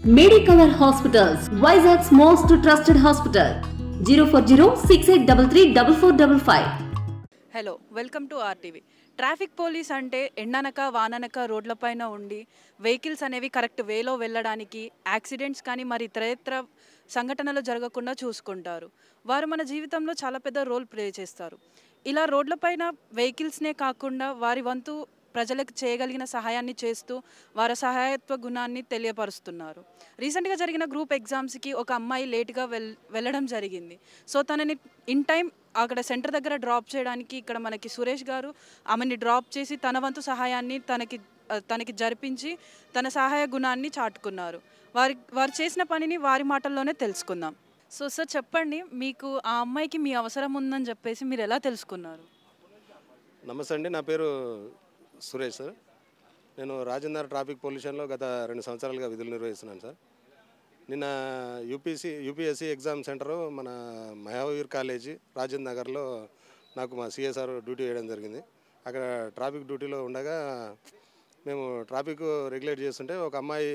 Medicover Hospitals, Vizag's most trusted hospital. 04068334455. Hello welcome to RTV. Traffic police అంటే ఎండనక వాననక రోడ్లపైన ఉండి వెహికల్స్ అనేవి కరెక్ట్ వేలో వెళ్ళడానికి, యాక్సిడెంట్స్ కానీ మరి ఇతరేతర సంఘటనలు జరగకుండా చూసుకుంటారు. వారు మన జీవితంలో చాలా పెద్ద రోల్ ప్లే చేస్తారు. ఇలా రోడ్లపైన వెహికల్స్నే కాకుండా వారి వంతు ప్రజలకు చేయగలిగిన సహాయాన్ని చేస్తూ వారి సహాయత్వ గుణాన్ని తెలియపరుస్తున్నారు. రీసెంట్గా జరిగిన గ్రూప్ ఎగ్జామ్స్కి ఒక అమ్మాయి లేట్గా వెళ్ళడం జరిగింది. సో తనని ఇన్ టైం అక్కడ సెంటర్ దగ్గర డ్రాప్ చేయడానికి ఇక్కడ మనకి సురేష్ గారు ఆమెని డ్రాప్ చేసి తన వంతు సహాయాన్ని తనకి జరిపించి తన సహాయ గుణాన్ని చాటుకున్నారు. వారు చేసిన పనిని వారి మాటల్లోనే తెలుసుకుందాం. సో సార్ చెప్పండి, మీకు ఆ అమ్మాయికి మీ అవసరం ఉందని చెప్పేసి మీరు ఎలా తెలుసుకున్నారు? నమస్తే అండి, నా పేరు సురేష్ సార్. నేను రాజేందర్ ట్రాఫిక్ పొల్యూషన్లో గత 2 సంవత్సరాలుగా విధులు నిర్వహిస్తున్నాను సార్. నిన్న యూపీఎస్సీ ఎగ్జామ్ సెంటరు మన మహావీర్ కాలేజీ రాజేంద్ర నగర్లో నాకు మా సిఎస్ఆర్ డ్యూటీ వేయడం జరిగింది. అక్కడ ట్రాఫిక్ డ్యూటీలో ఉండగా మేము ట్రాఫిక్ రెగ్యులేట్ చేస్తుంటే ఒక అమ్మాయి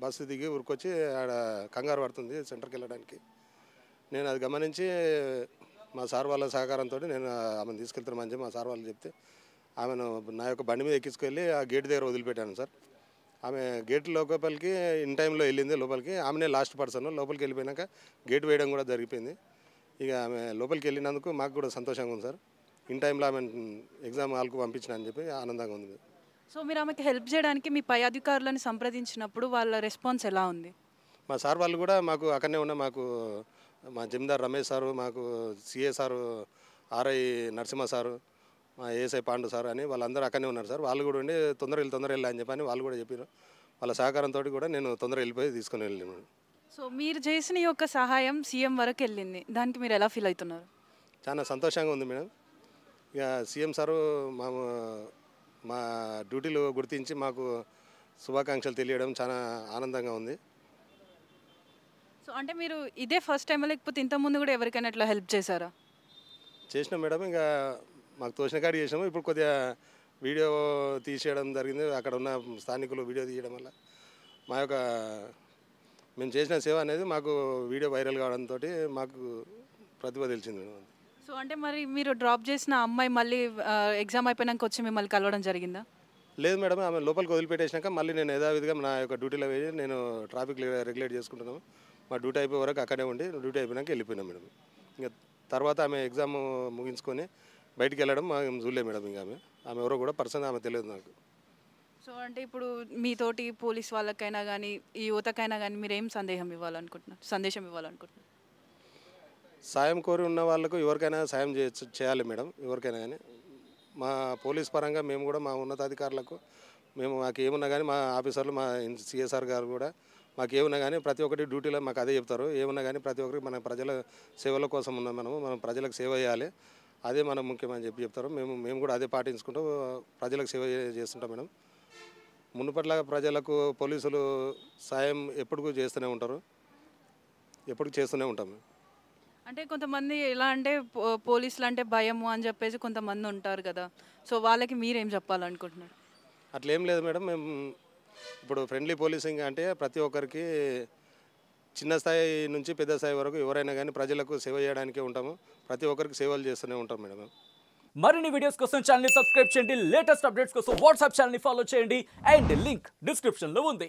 బస్సు దిగి ఊరికొచ్చి ఆడ కంగారు పడుతుంది సెంటర్కి వెళ్ళడానికి. నేను అది గమనించి మా సార్ వాళ్ళ సహకారంతో నేను ఆమెను తీసుకెళ్తున్నామని చెప్పి మా సార్ వాళ్ళు చెప్తే ఆమెను నా యొక్క బండి మీద ఎక్కించుకెళ్ళి ఆ గేట్ దగ్గర వదిలిపెట్టాను సార్. ఆమె గేట్ లోపలికి ఇన్ టైంలో వెళ్ళింది లోపలికి. ఆమెనే లాస్ట్ పర్సన్. లోపలికి వెళ్ళిపోయినాక గేట్ వేయడం కూడా జరిగిపోయింది. ఇక ఆమె లోపలికి వెళ్ళినందుకు మాకు కూడా సంతోషంగా ఉంది సార్. ఇన్ టైంలో ఆమె ఎగ్జామ్ హాల్కు పంపించిన అని చెప్పి ఆనందంగా ఉంది. సో మీరు ఆమెకి హెల్ప్ చేయడానికి మీ పై అధికారులను సంప్రదించినప్పుడు వాళ్ళ రెస్పాన్స్ ఎలా ఉంది? మా సార్ వాళ్ళు కూడా మాకు అక్కడనే ఉన్న మాకు మా జమీందార్ రమేష్ సారు, మాకు CA sir, RI Narasimha sir, మా ఏఎస్ఐ పాండు సార్ అని వాళ్ళందరూ అక్కడనే ఉన్నారు సార్. వాళ్ళు కూడా ఉండి తొందర వెళ్ళి అని చెప్పని వాళ్ళు కూడా చెప్పారు. వాళ్ళ సహకారంతో కూడా నేను తొందరగా వెళ్ళిపోయి తీసుకొని వెళ్ళాను. సో మీరు చేసిన ఈ యొక్క సహాయం సీఎం వరకు వెళ్ళింది, దానికి మీరు ఎలా ఫీల్ అవుతున్నారు? చాలా సంతోషంగా ఉంది మేడం. ఇక సీఎం సారు మా డ్యూటీలు గుర్తించి మాకు శుభాకాంక్షలు తెలియడం చాలా ఆనందంగా ఉంది. సో అంటే మీరు ఇదే ఫస్ట్ టైం లేకపోతే ఇంతకుముందు కూడా ఎవరికైనా ఇట్లా హెల్ప్ చేశారా? చేసినాం మేడం. ఇంకా మాకు తోచిన కాడి చేసినాము. ఇప్పుడు కొద్దిగా వీడియో తీసేయడం జరిగింది. అక్కడ ఉన్న స్థానికులు వీడియో తీయడం వల్ల మా యొక్క మేము చేసిన సేవ అనేది మాకు వీడియో వైరల్ కావడంతో మాకు ప్రతిభ తెలిసింది మేడం. సో అంటే మరి మీరు డ్రాప్ చేసిన అమ్మాయి మళ్ళీ ఎగ్జామ్ అయిపోయినాక వచ్చి మిమ్మల్ని కలవడం జరిగిందా? లేదు మేడం, ఆమె లోపలికి వదిలిపెట్టేసినాక మళ్ళీ నేను యథావిధిగా నా యొక్క డ్యూటీలో వెళ్ళి నేను ట్రాఫిక్ రెగ్యులేట్ చేసుకుంటున్నాను. మా డ్యూటీ అయిపోయే వరకు అక్కడే ఉండి డ్యూటీ అయిపోయినాక వెళ్ళిపోయినా మేడం. ఇంకా తర్వాత ఆమె ఎగ్జామ్ ముగించుకొని బయటికి వెళ్ళడం చూడలే మేడం. ఇంకా ఆమె ఎవరో కూడా పర్సన్ ఆమె తెలియదు నాకు. సో అంటే ఇప్పుడు మీతోటి పోలీస్ వాళ్ళకైనా కానీ ఈ యువతకైనా కానీ మీరు ఏం సందేశం ఇవ్వాలనుకుంటున్నారు? సాయం కోరి ఉన్న వాళ్ళకు ఎవరికైనా సాయం చేయాలి మేడం. ఎవరికైనా కానీ మా పోలీస్ పరంగా మేము కూడా మా ఉన్నతాధికారులకు మాకు ఏమున్నా కానీ మా ఆఫీసర్లు మా సిఎస్ఆర్ గారు కూడా మాకు ఏమున్నా కానీ ప్రతి ఒక్కటి డ్యూటీలో మాకు అదే చెప్తారు. ఏమున్నా కానీ ప్రతి ఒక్కరికి మన ప్రజల సేవల కోసం ఉన్నాం. మనం ప్రజలకు సేవ చేయాలి, అదే మనం ముఖ్యమని చెప్తారు. మేము కూడా అదే పాటించుకుంటూ ప్రజలకు సేవ చేస్తుంటాం మేడం. మునుపట్ల ప్రజలకు పోలీసులు సాయం ఎప్పటికూ చేస్తూనే ఉంటారు, ఎప్పటికీ చేస్తూనే ఉంటాం. అంటే కొంతమంది ఎలా అంటే పోలీసులు అంటే భయము అని చెప్పేసి కొంతమంది ఉంటారు కదా, సో వాళ్ళకి మీరేం చెప్పాలనుకుంటున్నారు? అట్లా ఏం లేదు మేడం. మేము ఇప్పుడు ఫ్రెండ్లీ పోలీసింగ్ అంటే ప్రతి ఒక్కరికి చిన్న స్థాయి నుంచి పెద్ద స్థాయి వరకు ఎవరైనా కానీ ప్రజలకు సేవ చేయడానికే ఉంటాము. ప్రతి ఒక్కరికి సేవలు చేస్తూనే ఉంటాం మేడం. మరిన్ని వీడియోస్ కోసం ఛానల్ ని సబ్స్క్రైబ్ చేయండి, లేటెస్ట్ అప్డేట్స్ కోసం వాట్సాప్ ఛానల్ ని ఫాలో చేయండి అండ్ లింక్ డిస్క్రిప్షన్ లో ఉంది.